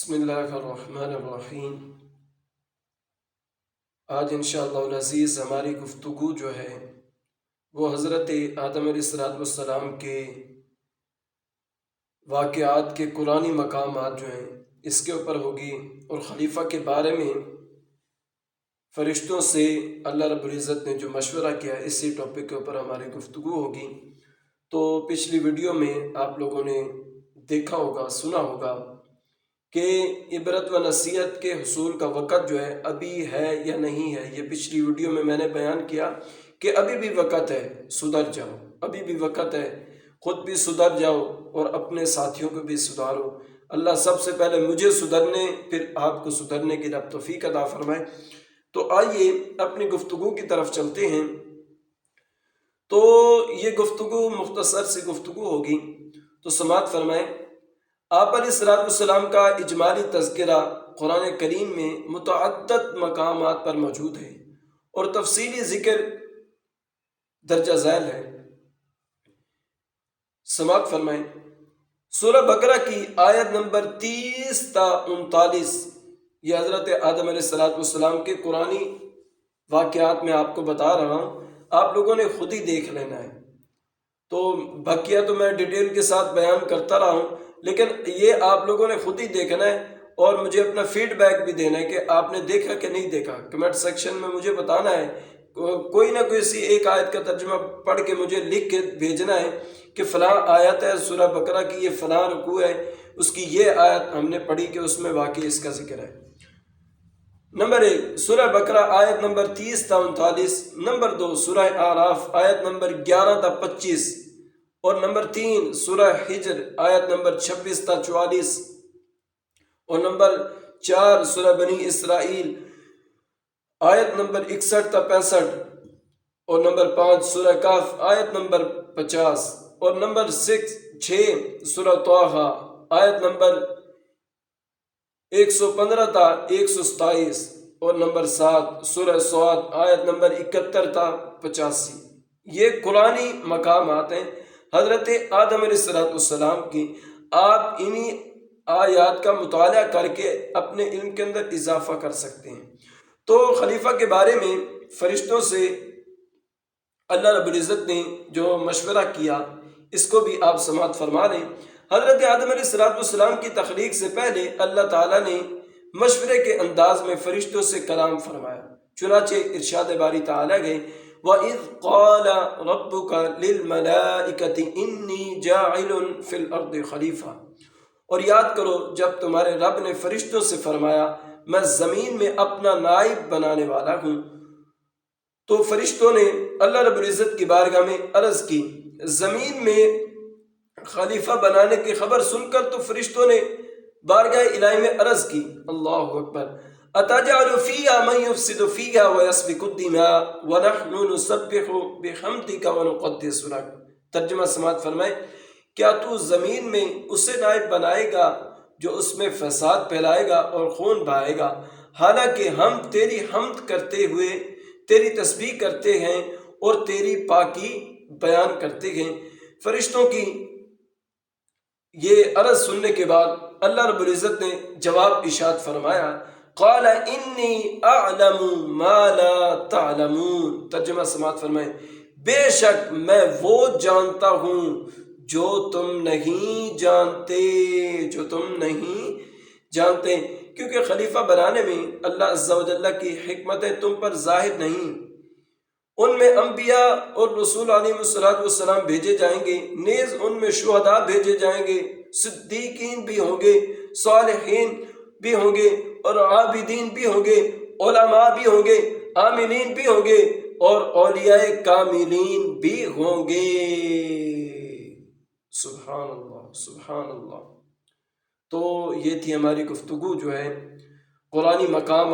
بسم اللہ الرحمن الرحیم۔ آج انشاءاللہ العزیز ہماری گفتگو جو ہے وہ حضرت آدم علیہ السلام کے واقعات کے قرآنی مقامات جو ہیں اس کے اوپر ہوگی، اور خلیفہ کے بارے میں فرشتوں سے اللہ رب العزت نے جو مشورہ کیا ہے اسی ٹاپک کے اوپر ہماری گفتگو ہوگی۔ تو پچھلی ویڈیو میں آپ لوگوں نے دیکھا ہوگا، سنا ہوگا کہ عبرت و نصیحت کے حصول کا وقت جو ہے ابھی ہے یا نہیں ہے۔ یہ پچھلی ویڈیو میں نے بیان کیا کہ ابھی بھی وقت ہے، سدھر جاؤ، ابھی بھی وقت ہے، خود بھی سدھر جاؤ اور اپنے ساتھیوں کو بھی سدھارو۔ اللہ سب سے پہلے مجھے سدھرنے پھر آپ کو سدھرنے کی رب توفیق عطا فرمائے۔ تو آئیے اپنی گفتگو کی طرف چلتے ہیں۔ تو یہ گفتگو مختصر سی گفتگو ہوگی، تو سماعت فرمائیں۔ آپ علیہ السلام کا اجمالی تذکرہ قرآن کریم میں متعدد مقامات پر موجود ہے اور تفصیلی ذکر درجہ ذیل ہے۔ سماعت فرمائیں۔ سورہ بقرہ کی آیت نمبر 30 تا 39، یہ حضرت آدم علیہ السلام کے قرآنی واقعات میں آپ کو بتا رہا ہوں، آپ لوگوں نے خود ہی دیکھ لینا ہے۔ تو بقیہ تو میں ڈیٹیل کے ساتھ بیان کرتا رہا ہوں، لیکن یہ آپ لوگوں نے خود ہی دیکھنا ہے اور مجھے اپنا فیڈ بیک بھی دینا ہے کہ آپ نے دیکھا کہ نہیں دیکھا۔ کمنٹ سیکشن میں مجھے بتانا ہے، کوئی نہ کوئی سی ایک آیت کا ترجمہ پڑھ کے مجھے لکھ کے بھیجنا ہے کہ فلاں آیت ہے سورہ بقرہ کی، یہ فلاں رکوع ہے، اس کی یہ آیت ہم نے پڑھی کہ اس میں واقعی اس کا ذکر ہے۔ نمبر 1 سورہ بقرہ آیت نمبر 30 تا 39، نمبر 2 سورہ اعراف آیت نمبر 11 تا 25، اور نمبر 3 سورہ حجر آیت نمبر 26 تا 44، اور نمبر 4 سورہ بنی اسرائیل آیت نمبر 61 تا 65، اور نمبر 5 سورہ کہف آیت نمبر 50، اور نمبر 6 سورہ طٰہٰ آیت نمبر 115 تا 127، اور نمبر 7 سورہ صاد آیت نمبر 71 تا 85۔ یہ قرآنی مقامات ہیں حضرت آدم علیہ السلام کی۔ آپ انہی آیات کا مطالعہ کر کے اپنے علم کے اندر اضافہ کر سکتے ہیں۔ تو خلیفہ کے بارے میں فرشتوں سے اللہ رب العزت نے جو مشورہ کیا اس کو بھی آپ سماعت فرما لیں۔ حضرت آدم علیہ السلام کی تخلیق سے پہلے اللہ تعالیٰ نے مشورے کے انداز میں فرشتوں سے کلام فرمایا، چنانچہ ارشاد باری تعالیٰ گئے وَإِذْ قَالَ رَبُّكَ لِلْمَلَائِكَةِ إِنِّي جَاعِلٌ فِي الْأَرْضِ خلیفہ، اور یاد کرو جب تمہارے رب نے فرشتوں سے فرمایا میں زمین میں اپنا نائب بنانے والا ہوں، تو فرشتوں نے اللہ رب العزت کی بارگاہ میں عرض کی۔ زمین میں خلیفہ بنانے کی خبر سن کر تو فرشتوں نے بارگاہ الہی میں عرض کی، اللہ اکبر، أَتَجْعَلُ فِيهَا مَن يُفْسِدُ فِيهَا وَيَسْفِكُ الدِّمَاءَ وَنَحْنُ نُسَبِّحُ بِحَمْدِكَ وَنُقَدِّسُ لَكَ۔ ترجمہ سماعت فرمائے، کیا تو زمین میں اسے نائب بنائے گا جو اس میں فساد پھیلائے گا اور خون بہائے گا، حالانکہ ہم تیری حمد کرتے ہوئے تیری تسبیح کرتے ہیں اور تیری پاکی بیان کرتے ہیں۔ فرشتوں کی یہ عرض سننے کے بعد اللہ رب العزت نے جواب ارشاد فرمایا، قال انی اعلم ما لا تعلمون۔ ترجمہ سماعت فرمائیں، بے شک میں وہ جانتا ہوں جو تم نہیں جانتے، جو تم نہیں جانتے، کیونکہ خلیفہ بنانے میں اللہ عز و جل کی حکمتیں تم پر ظاہر نہیں۔ ان میں انبیاء اور رسول علیہ السلام بھیجے جائیں گے، نیز ان میں شہداء بھیجے جائیں گے، صدیقین بھی ہوں گے، صالحین بھی ہوں گے، اور عابدین بھی ہوں گے، علماء بھی ہوں گے، عاملین بھی ہوں گے، اور اولیاء کاملین بھی ہوں گے۔ سبحان اللہ، سبحان اللہ۔ تو یہ تھی ہماری گفتگو جو ہے قرآنی مقام